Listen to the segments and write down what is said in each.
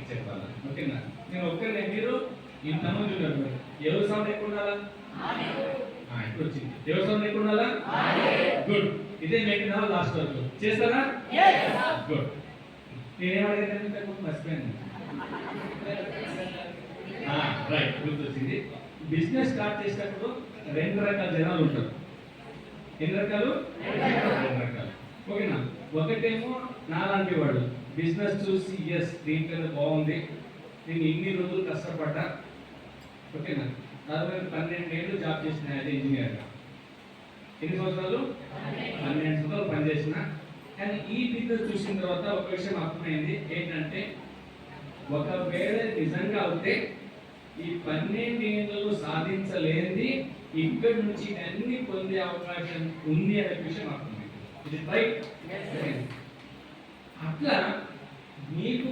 చెప్పాలి. ఓకేనా? నేను ఒక్కనే, మీరు ఇంతమంది ఉన్నారు, ఎవరు సౌండ్ ఎక్కువ ఉండాలా? ఇప్పుడు వచ్చింది. ఎవరు సౌండ్ ఎక్కువ ఉండాలా? గుడ్. ఇదే మేకింగ్ లాస్ట్ వరకు చేస్తారా? గుడ్. నేనేమడిగాను మర్చిపోయాను. రైట్, గుర్తొచ్చింది. బిజినెస్ స్టార్ట్ చేసేటప్పుడు రెండు రకాల జనాలు ఉంటారు. ఎన్ని రకాలు? రెండు రకాలు. ఓకేనా? ఒకటేమో నాలాంటి వాడు బిజినెస్ చూసి ఎస్ దీంట్లో బాగుంది, నేను ఇన్ని రోజులు కష్టపడ్డా. ఓకేనా? దాదాపు 12 ఏళ్ళు జాబ్ చేసిన యాజ్ ఇంజనీర్గా. ఎన్ని సంవత్సరాలు? 12 సంవత్సరాలు పనిచేసిన. కానీ ఈ బిజినెస్ చూసిన తర్వాత ఒక విషయం అర్థమైంది ఏంటంటే, ఒకవేళ నిజంగా అవుతే ఈ 12 ఏళ్ళలో సాధించలేనిది ఇక్కడి నుంచి అన్ని పొందే అవకాశం ఉంది అనే విషయం అర్థమైంది. ఇది రైట్. అట్లా మీకు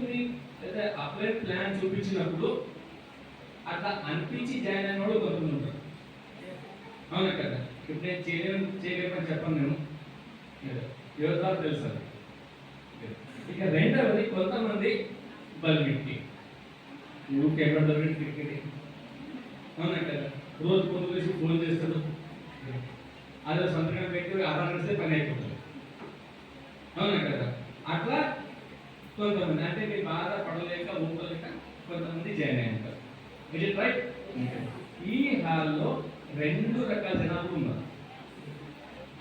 అప్లై ప్లాన్ చూపించినప్పుడు అట్లా అనిపించి జాయిన్ అయిన వాళ్ళు కొంతమంది ఉంటారు. అవునా కదా? ఇప్పుడు నేను చేయలేమని చెప్పను నేను, ఎవరి తెలుసు. ఇక రెండవది, కొంతమంది బల్మిట్టి నువ్వు ఎక్కడ బల్మిట్టి. అవునా కదా? రోజు పొద్దు వేసి ఫోన్ చేస్తాడు, అదే సంతకం పెట్టి ఆరాధిస్తే పని అయిపోతుంది. అవునా కదా? అట్లా కొంతమంది అంటే మీ బాధ పడలేక ఊపలేక కొంతమంది జాయిన్ అయి ఉంటారు. ఇది రైట్. ఈ హాల్లో రెండు రకాల జనాలు ఉన్నారు,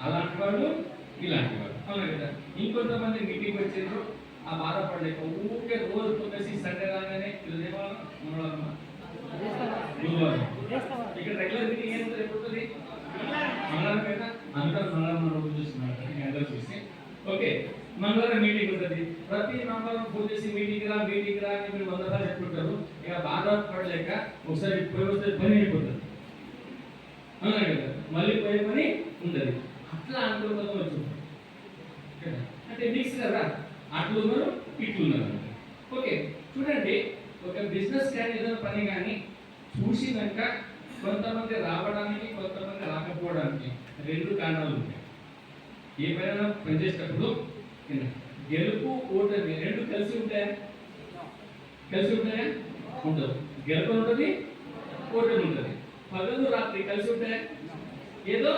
అలాంటి వాళ్ళు, ఇలాంటి వాళ్ళు. అవునా కదా? ఇంకొంతమంది మీటింగ్ వచ్చారు, ఆ బాధపడలేక ఊరికే రోజు పొద్దుసి సండే రాగానే గురువారం ఇక్కడ రెగ్యులర్ మీటింగ్ ఏం అయిపోతుంది మంగళవారం కదా, అందరూ మంగళవారం రోజు చూస్తున్నారు అందరూ చూసి. ఓకే, మంగళవారం మీటింగ్ ఉంటుంది. ప్రతి మంగళవారం ఫోన్ చేసి మీటింగ్ రా అని మీరు 100 సార్లు చెప్పుకుంటారు. ఇక బాధపడలేక ఒకసారి పోయి వస్తే పని అయిపోతుంది. అవునా కదా? మళ్ళీ పోయే పని ఉండదు. అట్లా అనుకోవడం వచ్చు అంటే మిక్స్ కదా, అట్లున్నారు ఇట్లున్నారు. ఓకే, చూడండి, ఒక బిజినెస్ కానీ ఏదైనా పని కానీ చూసినాక కొంతమంది రావడానికి కొంతమంది రాకపోవడానికి రెండు కారణాలు ఉంటాయి. ఏ పైన పనిచేసేటప్పుడు గెలుపు ఓటమి రెండు కలిసి ఉంటాయా? ఉండదు. గెలుపు ఉంటుంది, ఓటమి ఉంటుంది. పగలు రాత్రి కలిసి ఉంటాయా? ఏదో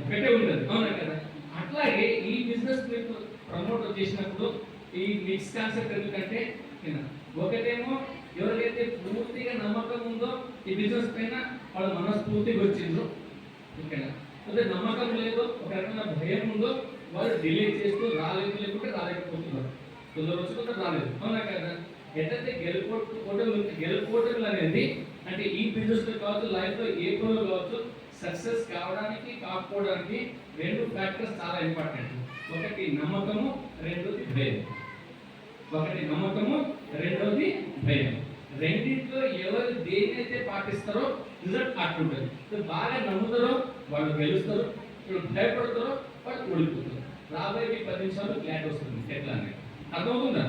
ఒకటే ఉంటుంది. అవునా కదా? అట్లాగే ఈ బిజినెస్ మీకు ప్రమోట్ చేసినప్పుడు ఈ మిక్స్ కాన్సెప్ట్ ఎందుకంటే, ఒకటేమో ఎవరికైతే పూర్తిగా నమ్మకం ఉందో ఈ బిజినెస్ పైన వాళ్ళు మనస్ఫూర్తిగా వచ్చిండ్రు. ఓకేనా? అదే నమ్మకం లేదో, ఒక రకమైన భయం ఉందో వాళ్ళు డిలే చేస్తూ లేకుంటే రాలేకపోతున్నారు. కొందరు వచ్చి కొందరు రాలేదు. అవునా కదా? ఎట్లయితే గెలుపోటములు అనేది అంటే ఈ బిజినెస్ లో కావచ్చు, లైఫ్ లో ఏ పనులు కావచ్చు, సక్సెస్ కావడానికి కాకపోవడానికి రెండు ఫ్యాక్టర్స్ చాలా ఇంపార్టెంట్. ఒకటి నమ్మకము, రెండోది భయం. రెండింటిలో ఎవరు దేనైతే పాటిస్తారో రిజల్ట్ అట్లుంటుంది. బాగా నమ్ముతారో వాళ్ళు గెలుస్తారు, ఇప్పుడు భయపడతారో వాళ్ళు ఓడిపోతారు. రాబోయే 10 నిమిషాలు క్లాట్ వస్తుంది ఎట్లా అనేది అర్థమవుతుందా?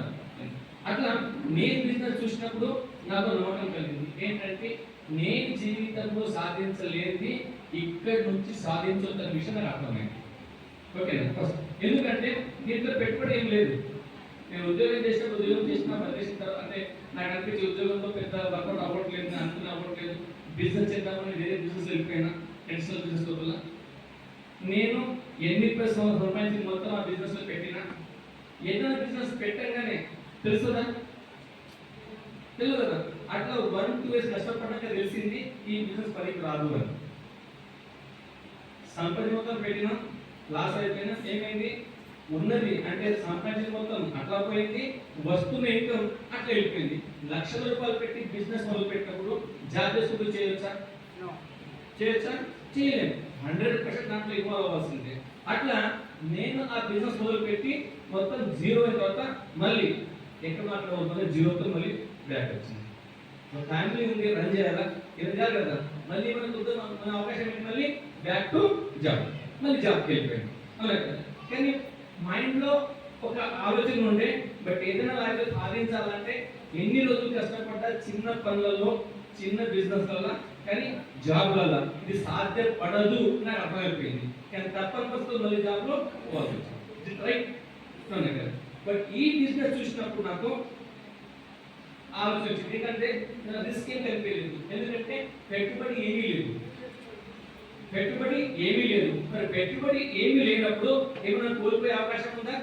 అట్లా నేను బిజినెస్ చూసినప్పుడు నాకు నమ్మకం కలిగింది ఏంటంటే, నేను జీవితంలో సాధించలేనిది ఇక్కడి నుంచి సాధించొద్దన్న విషయం నాకు అర్థమైంది. ఓకేనా? ఎందుకంటే దీంట్లో పెట్టుబడి ఏం లేదు. నేను ఉద్యోగం చేసిన పనిచేసిన తర్వాత అంటే నాకు అనిపించి ఉద్యోగంలో పెద్ద వర్కౌట్ అవ్వట్లేదు, అనుకుని అవ్వట్లేదు, బిజినెస్ చేద్దామని వేరే బిజినెస్ వెళ్ళిపోయినా, ట్రెడిషనల్ బిజినెస్ లోపల నేను 8 సంపాదించి మొత్తం ఆ బిజినెస్ లో పెట్టినా. ఏదైనా బిజినెస్ పెట్టగానే తెలుస్తుందా? తెలియదు కదా. అట్లా 1-2 years కష్టపడ్డాక తెలిసింది ఈ బిజినెస్ పనికి రాదు అని. సంపద మొత్తం పెట్టినా, లాస్ అయిపోయినా. ఏమైంది? ఉన్నది అంటే సంపాదించిన మొత్తం అట్లా పోయింది, వస్తున్న ఇన్కమ్ అట్లా వెళ్ళిపోయింది. లక్షల రూపాయలు పెట్టి బిజినెస్ మొదలు పెట్టినప్పుడు జాబ్ చేసుకుంటూ చేయొచ్చా? చేయలేము. 100% దాంట్లో ఇన్వాల్వ్ అవ్వాల్సిందే. అట్లా నేను ఆ బిజినెస్ మొదలు పెట్టి మొత్తం జీరో అయిన తర్వాత మళ్ళీ ఎక్కడ మాట్లాడబోతుందో జీరోతో మళ్ళీ బ్యాక్ వచ్చింది. ఫ్యామిలీ ఉంది, రన్ చేయాలా, ఇది చేయాలి కదా. మళ్ళీ మన అవకాశం ఏంటి? మళ్ళీ బ్యాక్ టు జాబ్, మళ్ళీ జాబ్కి వెళ్ళిపోయింది. అవునా కదా? కానీ మైండ్లో ఒక ఆలోచన ఉండే, బట్ ఏదైనా లైఫ్లో సాధించాలంటే ఎన్ని రోజులు కష్టపడ్డా చిన్న పనులలో, చిన్న బిజినెస్ వల్ల, కానీ జాబ్ వల్ల ఇది సాధ్యపడదు నాకు అర్థమైపోయింది. కానీ తప్పని పరిస్థితుల్లో మళ్ళీ జాబ్లో పోవాల్సి వచ్చింది. రైట్? బట్ ఈ బిజినెస్ చూసినప్పుడు నాకు ఆలోచన వచ్చింది. ఎందుకంటే రిస్క్ ఏం కనిపించలేదు, ఎందుకంటే పెట్టుబడి ఏమీ లేదు. పెట్టుబడి ఏమీ లేదు. మరి పెట్టుబడి ఏమీ లేనప్పుడు ఏమైనా కోల్పోయే అవకాశం ఉందా?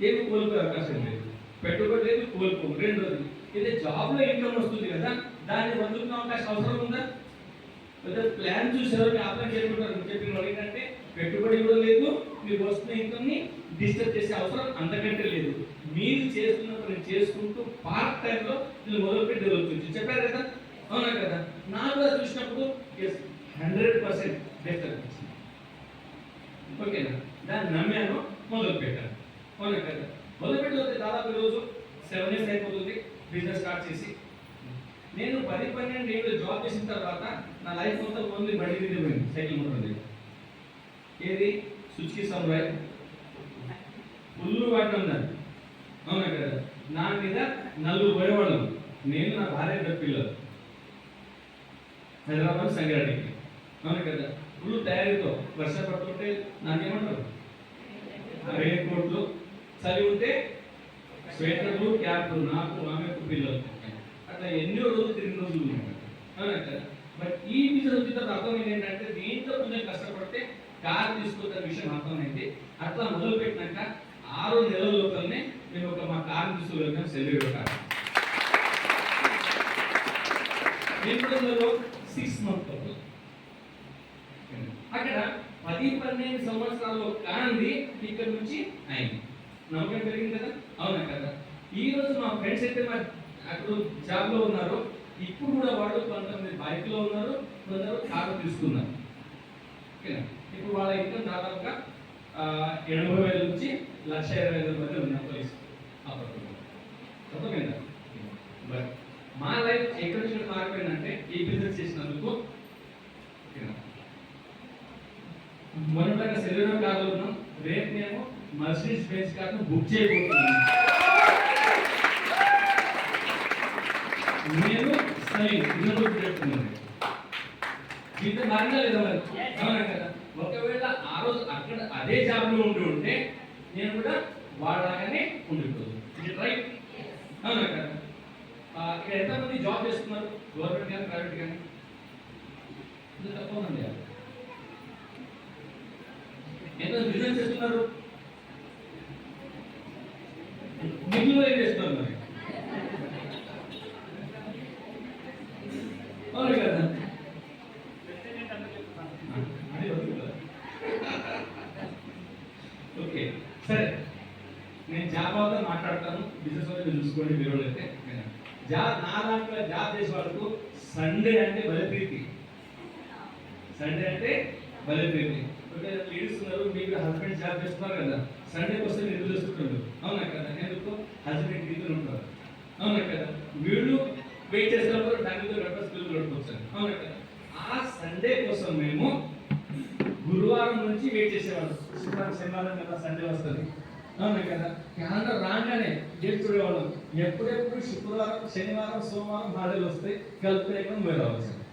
ఏమి కోల్పోయే అవకాశం లేదు. పెట్టుబడి లేదు, కోల్పోము. రెండోది, ఇదే జాబ్ లో ఇన్కమ్ వస్తుంది కదా, దాన్ని వదులుకునే అవకాశం అవసరం ఉందా? ప్లాన్ చూసారు, అప్లై చేసుకుంటారు. చెప్పిన వాళ్ళు ఏంటంటే పెట్టుబడి కూడా లేదు, మీకు వస్తున్న ఇన్కమ్ ని డిస్టర్బ్ చేసే అవసరం అంతకంటే లేదు. మీరు చేస్తున్న పని చేసుకుంటూ పార్ట్ టైం లో మీరు మొదలుపెట్టి జరుగుతుంది. చెప్పారు కదా, అవునా కదా? నాకు కూడా చూసినప్పుడు 100% బెస్ట్ అనిపించింది. ఓకేనా? దాన్ని నమ్మాను, మొదలు పెట్టాను. అవునా కదా? మొదలుపెట్టి దాదాపు ఈరోజు 7 years అయిపోతుంది బిజినెస్ స్టార్ట్ చేసి. నేను 10-12 ఏళ్ళు జాబ్ చేసిన తర్వాత నా లైఫ్ మొత్తం ఓన్లీ బండి మీద పోయింది, సైకిల్ మొత్తం లేదు. ఏది? సుజుకి సమురాయ్ ఫుల్ వాటి ఉన్నారు. అవునా కదా? నా మీద 4 పోయేవాళ్ళం, నేను నా భార్య పిల్లలు. హైదరాబాద్ సంగారెడ్డికి. అవును కదా? ఫుల్ తయారీతో వర్షం పడుతుంటే నాకేమంటారు, రెయిన్ కోట్లు, చలి ఉంటే స్వెటర్లు, క్యాప్లు, నాకు ఆమెకు పిల్లలు. అట్లా ఎన్నో రోజులు తిరిగిన రోజులు ఉన్నాయి. అవునా కదా? బట్ ఈ బిజినెస్ వచ్చిన తర్వాత అర్థమైంది ఏంటంటే దీంట్లో కొంచెం కష్టపడితే కార్ తీసుకున్న విషయం అర్థమైంది. అట్లా మొదలు పెట్టినాక 6 నెలల లోపలనే మేము మా కార్ తీసుకువెళ్ళాం, సెల్యూర్ కార్. 6 months అక్కడ 10-12 సంవత్సరాల్లో కాంది ఇక్కడ నుంచి అయింది. నమ్మకం పెరిగింది కదా, అవునా కదా? ఈ రోజు మా ఫ్రెండ్స్ అయితే మా అక్కడ జాబ్ లో ఉన్నారు, ఇప్పుడు కూడా వాళ్ళు కొంతమంది బైక్ లో ఉన్నారు, కొందరు కారు తీసుకున్నారు. ఓకేనా? ఇప్పుడు వాళ్ళ ఇన్కమ్ దాదాపుగా 80,000 నుంచి 1,20,000 మధ్య ఉన్నారు పోలీసు. అర్థమైందా? బట్ మా లైఫ్ ఎక్కడ నుంచి మారిపోయిందంటే ఈ బిజినెస్ చేసినందుకు. మొన్నటిగా సెల్యూరో కార్లో ఉన్నాం, రేపు మేము మర్సిడీస్ బెంజ్ కార్ను బుక్ చేయబోతున్నాం. నేను చెప్తున్నాను జీవితం మారిందా లేదా మరి? అవునా కదా? ఒకవేళ ఆ రోజు అక్కడ అదే జాబ్ లో ఉంటే నేను కూడా వాళ్ళలాగానే ఉండిపోదు. రైట్? అవునా కదా? ఇక్కడ ఎంతమంది జాబ్ చేస్తున్నారు, గవర్నమెంట్ కానీ ప్రైవేట్ కానీ? తక్కువ మంది. ఎంత బిజినెస్ చేస్తున్నారు, మిగిలిన ఏం చేస్తున్నారు మరి? అవును కదా? ఓకే, సరే, నేను జాబ్ అవుతా మాట్లాడతాను, బిజినెస్ వాళ్ళు చూసుకోండి. మీరు అయితే జాబ్, నా దాంట్లో జాబ్ చేసే వాళ్ళకు సండే అంటే భలే ప్రీతి. సండే అంటే భలే ప్రీతి. లేడీస్ ఉన్నారు, మీకు హస్బెండ్ జాబ్ చేస్తున్నారు కదా, సండేకి వస్తే మీరు ఎదురు చేస్తుంటారు. అవునా కదా? ఎందుకు? హస్బెండ్ ఇద్దరు ఉంటారు. అవునా కదా? వీళ్ళు వెయిట్ చేసినప్పుడు ఫ్యామిలీతో గడప, స్కూల్ గడపవచ్చు. అవునా కదా? ఆ సండే కోసం మేము గురువారం నుంచి వెయిట్ చేసేవాళ్ళం. శుక్రవారం, శనివారం కదా సండే వస్తుంది. అవునా కదా? క్యాలెండర్ రాగానే డేట్ చూడేవాళ్ళం. ఎప్పుడెప్పుడు శుక్రవారం, శనివారం, సోమవారం హాలిడేలు వస్తాయి, కలిపి పోయి రావాల్సింది.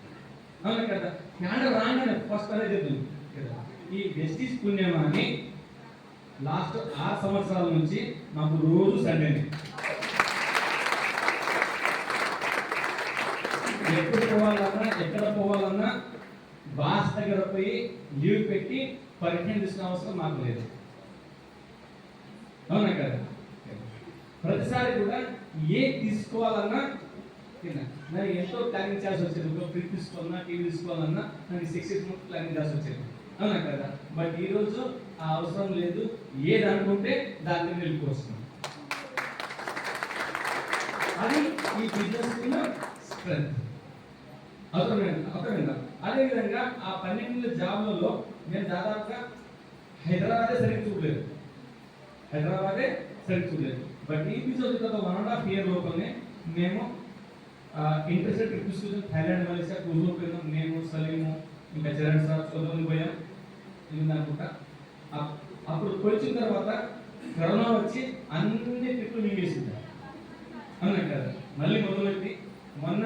అవునా కదా? క్యాలెండర్ రాగానే ఫస్ట్ అనే చెప్తుంది కదా. ఈ వెస్టీస్ పుణ్యమాన్ని లాస్ట్ 6 సంవత్సరాల నుంచి మాకు రోజు సండేని. ఎప్పుడు పోవాలన్నా, ఎక్కడ పోవాలన్నా బాస్ దగ్గర పోయి లీవ్ పెట్టి పర్మిషన్ తీసుకునే అవసరం మాకు లేదు. అవునా కదా? ప్రతిసారి కూడా ఏ తీసుకోవాలన్నా నాకు ఎంతో ప్లానింగ్ చేయాల్సి వచ్చేది. ఒక ఫ్రిడ్జ్ తీసుకోవాలన్నా, టీవీ తీసుకోవాలన్నా నాకు 6 months ప్లానింగ్ చేయాల్సి వచ్చేది. అవునా కదా? బట్ ఈరోజు ఆ అవసరం లేదు, ఏది అనుకుంటే దాని మీద వెళ్ళిపోతున్నాం. అది ఈ బిజినెస్ స్ట్రెంత్. అర్థమైందా? అదేవిధంగా ఆ 12 జాబ్లలో నేను దాదాపుగా హైదరాబాదే సరిగ్గా చూడలేదు. బట్ ఈ బిజినెస్ 1.5 year లోపలనే మేము ఇంటర్సెట్ ట్రిప్స్ థైలాండ్, మలేషియా టూర్లో పోయినాం. నేను, సలీము, ఇంకా చరణ్ సార్, చదువుని పోయాం అనుకుంటా. అప్పుడు వచ్చిన తర్వాత కరోనా వచ్చి అన్ని ట్రిప్లు మింగేసింది. అవునా కదా? మళ్ళీ మొదలుపెట్టి మొన్న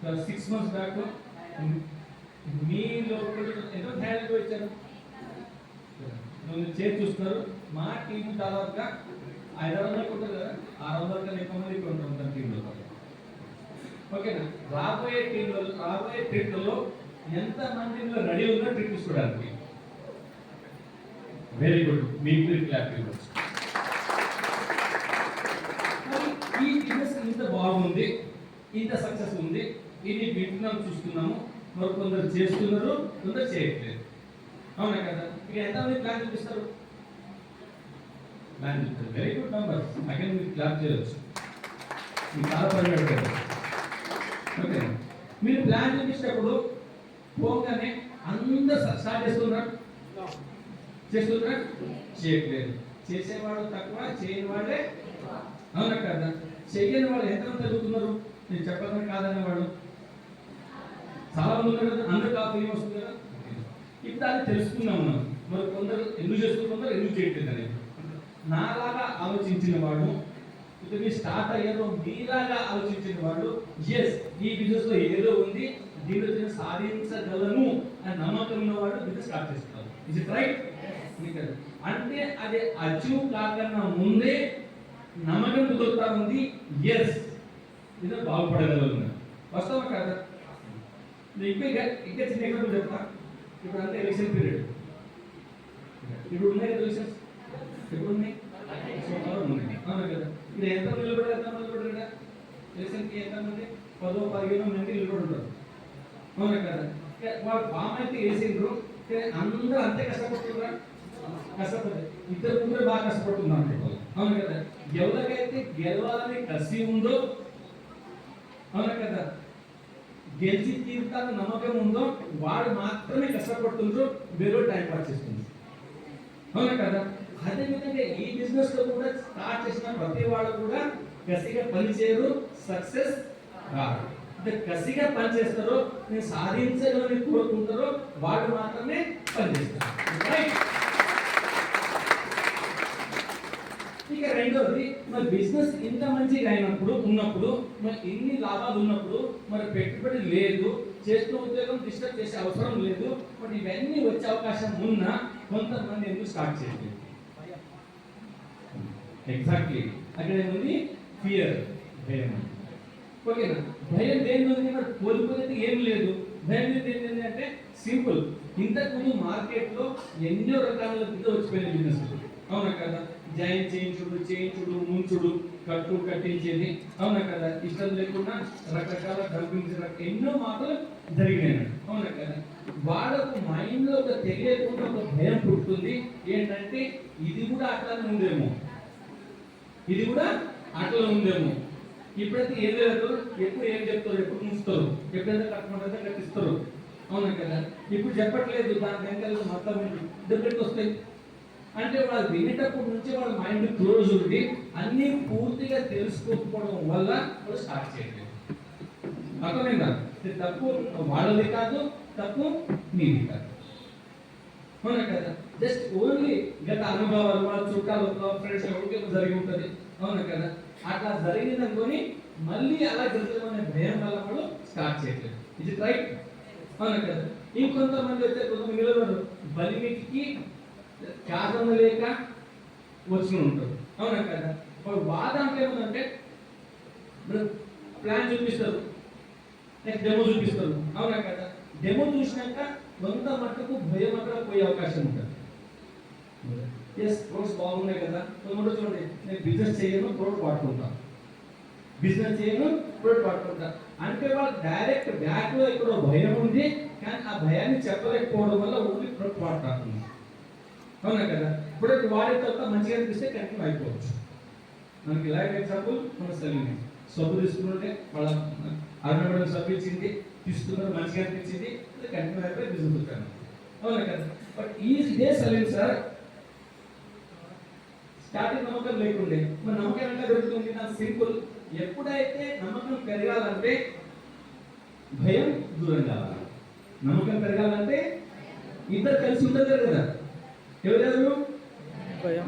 6 months బ్యాక్ మీలో ఎంతో థైలాండ్ వచ్చారు, చేసి చూస్తున్నారు. మా టీం దాదాపుగా 500 ఉంటుంది కదా, 600 కన్నా ఎక్కువ మంది ఇక్కడ ఉంటాం టీంలో. ఓకేనా? రాబోయే ట్రిప్లలో ఎంత మందిలో రెడీ ఉందో ట్రిప్ తీసుకోవడానికి? వెరీ గుడ్, మీకు క్లారిటీ. ఈ బిజినెస్ ఇంత బాగుంది, ఇంత సక్సెస్ ఉంది, ఇది వింటున్నాం, చూస్తున్నాము. మరి కొందరు చేస్తున్నారు, కొందరు చేయట్లేదు. అవునా కదా? ఇక ఎంతమంది ప్లాన్ చూపిస్తారు? ప్లాన్ చూపిస్తారు. Very good number. అగైన్ మీరు క్లాప్ చేయవచ్చు. మీకు చాలా పని. ఓకే, మీరు ప్లాన్ చూపించేటప్పుడు పోగానే అందరూ స్టార్ట్ చేస్తున్నారు, చేయట్లేదు. చేసేవాడు తక్కువ, చేయని వాళ్ళే. అవునా కదా? చేయని వాళ్ళు ఎంతమంది జరుగుతున్నారు? నేను చెప్పడం కాదనే వాళ్ళు చాలా మంది ఉన్నారు కదా. అందరూ కాపు ఏం వస్తుంది కదా. ఇప్పుడు అది తెలుసుకున్నాం మనం. మరి కొందరు ఎందుకు చేసుకుంటున్నారు, ఎందుకు చేయట్లేదు అనేది. నాలాగా ఆలోచించిన వాడు, ఇప్పుడు మీరు స్టార్ట్ అయ్యారో మీలాగా ఆలోచించిన వాడు, ఎస్ ఈ బిజినెస్ లో ఏదో ఉంది, దీనిలో నేను సాధించగలను అని నమ్మకం ఉన్నవాడు బిజినెస్ స్టార్ట్ చేస్తారు. Is it right? అంటే అది అచీవ్ కాకన్నా ముందే నమ్మకం కుదురుతా ఉంది, ఎస్ ఇది బాగుపడగలను. వాస్తవం కాదా? ఇంకా చిన్న ఎగ్జాంపుల్ చెప్తా. ఇప్పుడు అంతా ఎలక్షన్ పీరియడ్. ఇప్పుడు ఉన్నాయి కదా ఎలక్షన్స్, ఇప్పుడు ఉన్నాయి. అవునా కదా? ఇది ఎంత నిలబడరా ఎలక్షన్కి? ఎంతమంది 10-15 మంది నిలబడి ఉంటారు. అవునా కదా? వాళ్ళు ఫామ్ అయితే వేసిండ్రు, అందరూ అంతే కష్టపడుతున్నారా? కష్టపడి ఇద్దరు ముగ్గురు బాగా కష్టపడుతున్నారు. అవును కదా? ఎవరికైతే గెలవాలని కసి ఉందో, అవునా కదా, గెలిచి తీరుతాను నమ్మకం ఉందో వాడు మాత్రమే కష్టపడుతుండ్రు, వేరే టైం పాస్ చేస్తుంది. అవునా కదా? అదేవిధంగా ఈ బిజినెస్ లో కూడా స్టార్ట్ చేసిన ప్రతి వాళ్ళు కూడా కసిగా పనిచేయరు, సక్సెస్ రాదు. కసిగా పనిచేస్తారో, నేను సాధించగలని కోరుకుంటారో వాడు మాత్రమే పనిచేస్తారు. ఇక రెండోది, మరి బిజినెస్ ఇంత మంచిగా ఉన్నప్పుడు మరి ఇన్ని లాభాలు ఉన్నప్పుడు, మరి పెట్టుబడి లేదు, చేస్తున్న ఉద్యోగం డిస్టర్బ్ చేసే అవసరం లేదు, మరి ఇవన్నీ వచ్చే అవకాశం ఉన్నా కొంతమంది ఎందుకు స్టార్ట్ చేయలేదు? ఎగ్జాక్ట్లీ అక్కడ ఏముంది? ఫియర్, భయం. ఓకేనా? భయం దేని ఉంది? మరి కోల్పోయేది ఏం లేదు. భయం ఏంటి అంటే సింపుల్. ఇంతకుముందు మార్కెట్లో ఎన్నో రకాల వచ్చిపోయిన బిజినెస్. అవునా కదా? జాయిన్ చేయించుడు, ముంచుడు, కట్టించేది. అవునా కదా? ఇష్టం లేకుండా రకరకాల డంపింగ్స్, ఎన్నో మాటలు జరిగినాయి. అవునా కదా? వాళ్ళకు మైండ్ లో తెలియకుండా ఒక భయం పుట్టుతుంది. ఏంటంటే ఇది కూడా అట్లానే ఉందేమో, ఇది కూడా అట్లా ఉందేమో. ఇప్పుడైతే ఏం లేదు, ఎప్పుడు ఏం చెప్తారు, ఎప్పుడు ముంచుతారు, ఎప్పుడైతే కట్టమంటే కట్టిస్తారు. అవునా కదా? ఇప్పుడు చెప్పట్లేదు, దాని వెనకాల మొత్తం డెబ్బెట్కి వస్తాయి. అంటే వాళ్ళు వినేటప్పటి నుంచి వాళ్ళ మైండ్ క్లోజ్ ఉండి అన్ని పూర్తిగా తెలుసుకోకపోవడం వల్ల వాళ్ళు స్టార్ట్ చేయలేదు. అర్థమైందా? తప్పు వాళ్ళది కాదు, తప్పు మీది కాదు. అవునా కదా? జస్ట్ ఓన్లీ గత అనుభవాలు, వాళ్ళ చుట్టాలు, ఫ్రెండ్స్ ఎవరికి జరిగి ఉంటుంది. అవునా కదా? అట్లా జరిగిందనుకొని మళ్ళీ అలా జరుగుతుందనే భయం వల్ల వాళ్ళు స్టార్ట్ చేయట్లేదు. ఇది రైట్? అవునా కదా? ఇంకొంతమంది వచ్చే కొంతమంది నిలబడరు, బలిమిటికి కారణం లేక వచ్చి ఉంటారు. అవునా కదా? వాళ్ళు వాదానికి ఏముందంటే ప్లాన్ చూపిస్తారు, నెక్స్ట్ డెమో చూపిస్తారు. అవునా కదా? డెమో చూసినాక కొంత మట్టుకు భయం అక్కడ పోయే అవకాశం ఉంటుంది. ఎస్, ప్రోడక్ట్స్ బాగున్నాయి కదా, కొంత చూడండి, నేను బిజినెస్ చేయను, ప్రోడక్ట్ వాడుకుంటాను, బిజినెస్ చేయను, ప్రోడక్ట్ వాడుకుంటా అంటే వాళ్ళు డైరెక్ట్ బ్యాక్ లో ఇక్కడ భయం ఉంది, కానీ ఆ భయాన్ని చెప్పలేకపోవడం వల్ల ఓన్లీ ప్రోడక్ట్ వాడుతారు. అవునా కదా? ప్రోడక్ట్ వాడే తర్వాత మంచిగా అనిపిస్తే కంటిన్యూ అయిపోవచ్చు. మనకి లైవ్ ఎగ్జాంపుల్ మన సలీం సబ్బు తీసుకుంటే వాళ్ళ అరుణ సబ్బు ఇచ్చింది, తీసుకున్నారు, మంచిగా అనిపించింది, కంటిన్యూ అయిపోయి బిజినెస్ వచ్చాను. అవునా కదా? బట్ ఇదే సలీం సార్ స్టార్టింగ్ నమ్మకం లేకుండే. మన నమ్మకం ఎట్లా పెరుగుతుంది? నాకు సింపుల్. ఎప్పుడైతే నమ్మకం పెరగాలంటే భయం దూరం కావాలి. నమ్మకం పెరగాలంటే ఇద్దరు కలిసి ఉండలేరు కదా. ఎవరెవరు?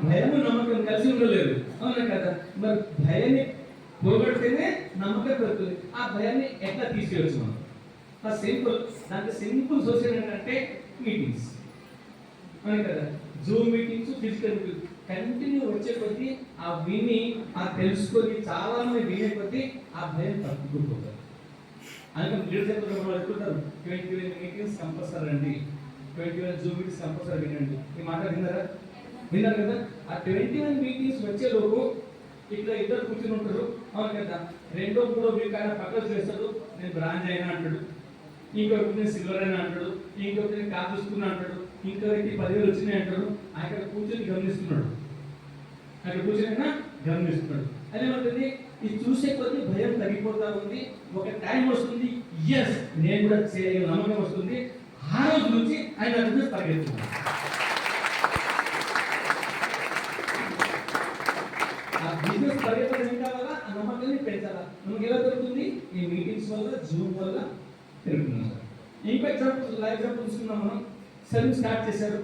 భయము నమ్మకం కలిసి ఉండలేరు. అవునా కదా? మరి భయాన్ని పోగొడితేనే నమ్మకం పెరుగుతుంది. ఆ భయాన్ని ఎట్లా తీసేయచ్చు మనం? సింపుల్. దానికి సింపుల్ సొల్యూషన్ ఏంటంటే మీటింగ్స్. అవును కదా? Zoom meetings, physical meetings continue వచ్చే కొద్దీ ఆ విని, ఆ తెలుసుకొని, చాలా మంది వినే కొద్దీ ఆ భయం తగ్గిపోతుంది. అందుకని లీడర్షిప్ ఎక్కుతారు 21 మీటింగ్స్ కంపల్సరీ అండి, 21 జూమ్ మీటింగ్స్ కంపల్సరీ వినండి. ఈ మాట విన్నారు కదా. ఆ 21 మీటింగ్స్ వచ్చేలోపు ఇక్కడ ఇద్దరు కూర్చుని ఉంటారు, అవును కదా. 2 3 వీక్ ఆయన పక్కన చేస్తాడు, నేను బ్రాంజ్ అయినా అంటాడు, ఇంకొకటి నేను సిల్వర్ అయినా అంటాడు, ఇంకొకటి నేను కాపు చూసుకున్నా అంటాడు, ఇంకొకటి 10,000 వచ్చినాయి అంటాడు. అక్కడ కూర్చొని గమనిస్తున్నాడు, అదే ఏమంటుంది, ఇది చూసే కొద్ది భయం తగ్గిపోతా ఉంది. ఒక టైం వస్తుంది, ఎస్ నేను కూడా చేయగల నమ్మకం వస్తుంది. ఆ రోజు నుంచి ఆయన బిజినెస్ పరిగెత్తుతుంది. ఆ బిజినెస్ పరిగెత్తడం ఏం కావాలా, ఆ నమ్మకాన్ని పెంచాలా. మనకి ఎలా దొరుకుతుంది, ఈ మీటింగ్స్ వల్ల, జూమ్ వల్ల పెరుగుతున్నాం. ఇంకో ఎగ్జాంపుల్, లైవ్ ఎగ్జాంపుల్ తీసుకున్నాం. మనం సెలూన్ స్టార్ట్ చేశారు,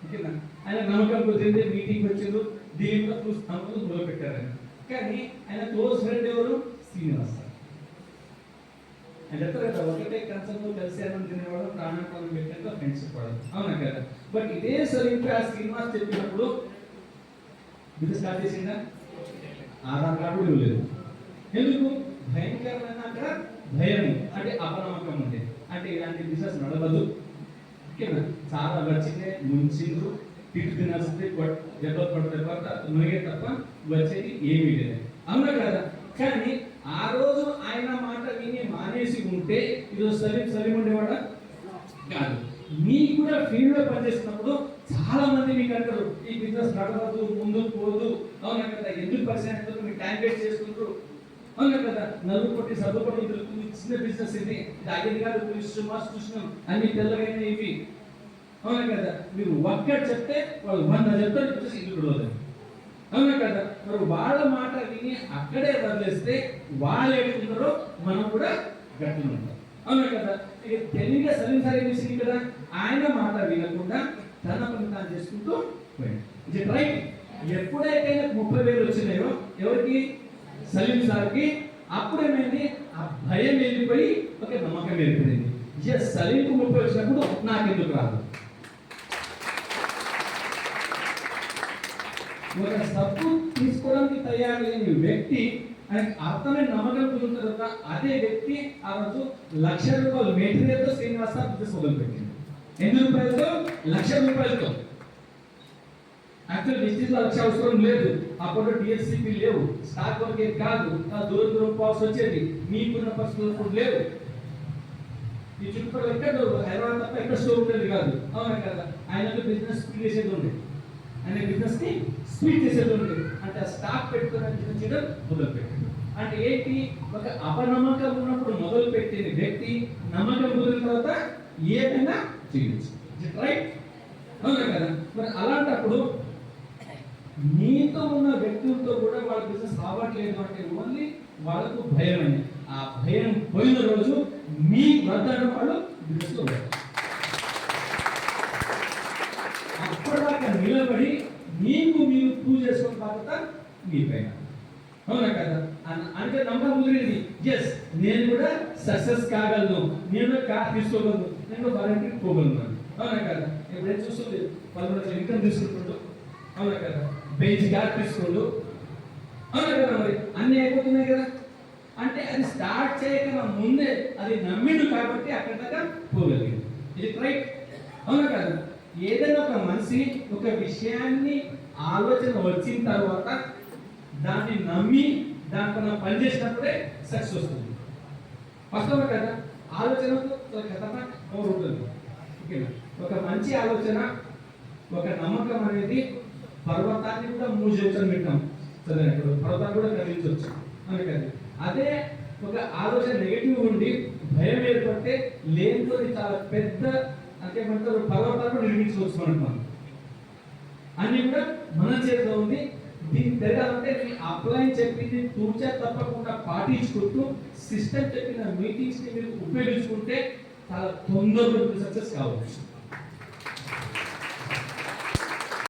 ఓకేనా. ఆయన నమ్మకం కుదిరింది, మీటింగ్ వచ్చారు, దీంట్లో నమ్మకం మొదలు పెట్టారు ఆయన. కానీ ఆయన క్లోజ్ ఫ్రెండ్ ఎవరు, శ్రీనివాస్ అని చెప్తారు కదా. ఒకటే కన్సర్న్ కలిసి అన్నం తినేవాడు, ప్రాణాపాలం పెట్టాక ఫ్రెండ్షిప్ వాడు, అవునా కదా. బట్ ఇదే సలీంపై ఆ శ్రీనివాస్ చెప్పినప్పుడు బిజినెస్ స్టార్ట్ చేసిందా, ఆధార్ కార్డు కూడా లేదు. ఎందుకు, భయంకరమైన అక్కడ భయం అంటే అపనమ్మకం ఉంది. అంటే ఇలాంటి బిజినెస్ నడవదు, ఓకేనా. చాలా వచ్చిందే ముంచిండ్రు, తిట్టు తినాల్సిందే, దెబ్బలు పడితే తప్ప వచ్చేది ఏమీ లేదు, అవునా కదా. కానీ ఆ రోజు ఆయన మాట విని మానేసి ఉంటే ఈరోజు సలీం ఉండేవాడా కాదు. మీకు కూడా ఫీల్డ్ లో పనిచేస్తున్నప్పుడు చాలా మంది మీకు అంటారు, ఈ బిజినెస్ నడవదు, ముందుకు పోదు, అవునా కదా. ఎందుకు పరిచయం మీరు టైం వేస్ట్ చేసుకుంటారు, అవునా కదా. నలుగురు కొట్టి సబ్బు కొట్టి దొరుకుతుంది, చిన్న బిజినెస్ ఇది అయ్యేది కాదు, చూసినాం అన్ని తెల్లగైనా ఇవి, అవునా కదా. మీరు ఒక్కటి చెప్తే వాళ్ళు 100 చెప్తారు, ఇల్లు కూడా, అవునా కదా. మరి వాళ్ళ మాట విని అక్కడే వదిలేస్తే వాళ్ళు ఎడుతున్నారో మనం కూడా గట్టిగా ఉంటాం, అవునా కదా. ఇక తెలివిగా సలీం చేసింది కదా, ఆయన మాట వినకుండా తన పని తాను చేసుకుంటూ పోయింది, రైట్. ఎప్పుడైతే 30,000 వచ్చినాయో ఎవరికి, సలీం సార్కి, అప్పుడేమైంది, ఆ భయం వెళ్ళిపోయి ఒక నమ్మకం వెళ్ళిపోయింది. ఎస్, సలీంకు 30 వచ్చినప్పుడు నాకెందుకు రాదు. ఒక సబ్బు తీసుకోవడానికి తయారు లేని వ్యక్తి, ఆయనకి అర్థమైన నమ్మకం కుదిరిన తర్వాత అదే వ్యక్తి ఆ రోజు ₹1,00,000 మెటీరియల్తో శ్రీనివాస బిజినెస్ మొదలుపెట్టింది. ఎన్ని రూపాయలతో, ₹1,00,000. యాక్చువల్ డిస్ట్రిక్ట్ లో 1,00,000 అవసరం లేదు, అప్పుడు డిఎస్సిపి లేవు, స్టాక్ మార్కెట్ కాదు, దూరం పోవాల్సి వచ్చేది, మీకున్న పరిస్థితులు లేవు. ఈ చుట్టుపక్కల ఎక్కడ హైదరాబాద్ తప్ప ఎక్కడ స్టోర్ ఉండేది కాదు, అవునా కదా. ఆయన బిజినెస్ స్పీడ్ చేసేది ఉంది, ఆయన బిజినెస్ ని స్పీడ్ చేసేది ఉంది. అంటే ఆ స్టాక్ పెట్టుకుని బిజినెస్ చేయడం మొదలు పెట్టాడు. అంటే ఏంటి, ఒక అపనమ్మకం ఉన్నప్పుడు మొదలు పెట్టిన వ్యక్తి నమ్మకం కుదిరిన తర్వాత ఏదైనా చేయొచ్చు, రైట్, అవునా కదా. మరి అలాంటప్పుడు మీతో ఉన్న వ్యక్తులతో కూడా వాళ్ళ బిజినెస్ రావట్లేదు అంటే ఓన్లీ వాళ్ళకు భయం అని. ఆ భయం పోయిన రోజు మీ వద్ద వాళ్ళు బిజినెస్ లో అప్పటిదాకా నిలబడి మీకు మీరు ప్రూవ్ చేసుకున్న బాధ్యత మీ పైన, అవునా కదా. అంటే నమ్మకం కుదిరింది, ఎస్ నేను కూడా సక్సెస్ కాగలను, నేను కార్ తీసుకోగలను, నేను వారంటీకి పోగలను, అవునా కదా. ఎప్పుడైతే చూస్తుంది 10 లక్షల ఇన్కమ్ తీసుకుంటుండో, అవునా కదా, బెంచ్ కార్ తీసుకోండు, అవునా కదా. మరి అన్నీ అయిపోతున్నాయి కదా. అంటే అది స్టార్ట్ చేయకుండా ముందే అది నమ్మిండు కాబట్టి అక్కడ దాకా పోగలిగింది, ఇది రైట్, అవునా కదా. ఏదైనా ఒక మనిషి ఒక విషయాన్ని ఆలోచన వచ్చిన తర్వాత దాన్ని నమ్మి దానిపైన పనిచేసినప్పుడే సక్సెస్ వస్తుంది, వాస్తవం కదా. ఆలోచనతో ఉంటుంది, ఓకేనా. ఒక మంచి ఆలోచన, ఒక నమ్మకం అనేది పర్వతాన్ని కూడా 3 సంవత్సరాలు పెట్టాం చదివినప్పుడు, పర్వతాన్ని కూడా కదిలించవచ్చు, అందుకని. అదే ఒక ఆలోచన నెగిటివ్ ఉండి భయం ఏర్పడితే లేనితో చాలా పెద్ద అంటే మనతో పర్వతాలు నిర్మించవచ్చు మనం. అన్ని కూడా మన చేతిలో ఉంది. దీన్ని తెగాలంటే అప్లై చెప్పింది తూచా తప్పకుండా పాటించుకుంటూ సిస్టమ్ చెప్పిన మీటింగ్స్ ని మీరు ఉపయోగించుకుంటే చాలా తొందరగా సక్సెస్ కావచ్చు.